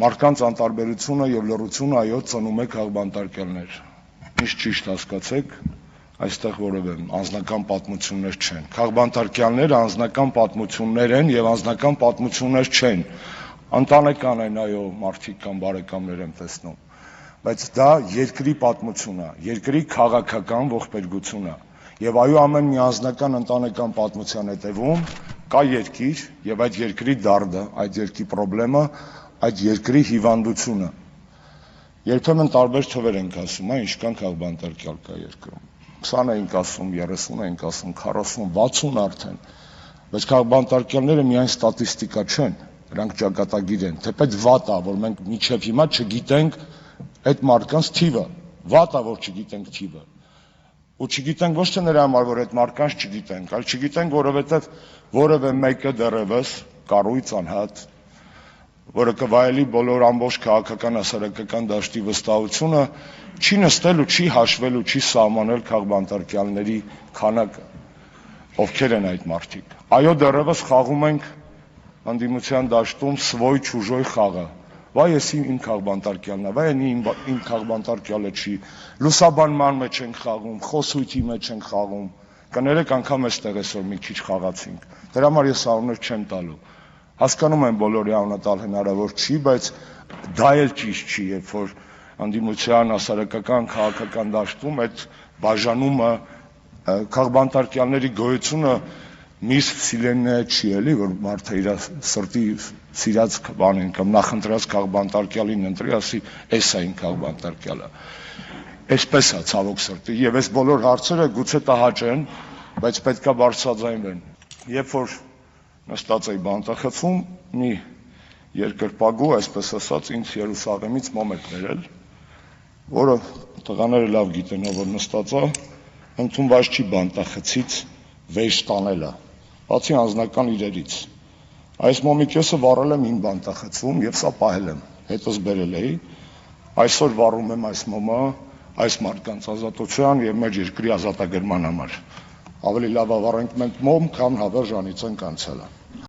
Մարդկանց անտարբերությունը եւ լռությունը այո ծնում է քաղբանտարկյալներ։ Ինչ ճիշտ հասկացեք, այստեղ որևէ անձնական պատմություններ չեն։ Քաղբանտարկյալները անձնական պատմություններ են եւ անձնական պատմություններ չեն։ Ընտանեկան են այո մարդիկ կամ բարեկամներ եմ տեսնում, բայց դա երկրի պատմություն է, երկրի քաղաքական ողբերգություն է։ Եվ այո ամեն մի անձնական ընտանեկան պատմության հետևում կա երկիր եւ այդ երկրի դարդը, այդ երկրի խնդրեմը, այդ երկրի հիվանդությունը։ Երբեմն տարբեր թվեր ենք ասում, ինչքան քաղբանտարկյալ կա երկրում։ 20 ենք ասում, 30 ենք ասում, 40, 60 արդեն։ Բայց քաղբանտարկյալները միայն ստատիստիկա չեն, նրանք ճակատագիր են։ Թեպետ վատ է, որ մենք մինչև հիմա չգիտենք այդ մարդկանց թիվը։ Վատ է, որ չգիտենք թիվը։ Ու չգիտենք ոչ թե նրա համար, որ այդ մարդկանց չգիտենք, այլ չգիտենք, որովհետև որևէ մեկը դեռևս կառույց անհատ, որը կվայելի բոլոր ամբողջ քաղաքական հասարակական դաշտի վստահությունը, չի նստել ու չի հաշվել ու չի սահմանել քաղբանտարկյալների քանակը, ովքեր են այդ մարդիկ։ Այո, դեռևս խաղում ենք ընդդիմության դաշտում svoi-chuzhoi խաղը։ Վայ ես իմ քաղբանտարկյալն է, վայ իմ քաղբանտարկյալը չի, լուսաբանման մեջ ենք խաղում, խոսույթի մեջ ենք խաղում, կներեք անգամ այստեղ այսօր մի քիչ խաղացինք, դրա համար ես անուններ չեմ տալու, հասկանում եմ բոլորի անունը տալ հնարավոր չի, բայց դա էլ ճիշտ չի, երբ որ ընդդիմության հասարակական քաղաքական դաշտում այդ բաժանումը քաղբանտարկյալների գոյությունը միս վսիլեննե չի էլի, որ մարդը իր սրտի սիրած բանին կամ նախընտրած քաղբանտարկյալին ընտրի, ասի էս է իմ քաղբանտարկյալը։ Այսպես է ցավոք սրտի, եւ այս բոլոր հարցերը գուցե տհաճ են, բայց պետքա բարձրաձայնվեն։ Երբ որ նստած էի բանտախցում, մի երկրպագու, այսպես ասած, ինձ Երուսաղեմից մոմ եք ներել, որը տղաները լավ գիտեն, որ նստած է, ընդունված չի բանտախցից վեճ տանելը, բացի անձնական իրերից։ Այս մոմի կեսը վառել եմ իմ բանտախցում եւ սա պահել եմ, հետս բերել էի, այսօր վառում եմ այս մոմը այս մարդկանց ազատության եւ մեր երկրի ազատագրման համար։ Ավելի լավ է վառենք մենք մոմ, քան հավերժ անիծենք անցյալը։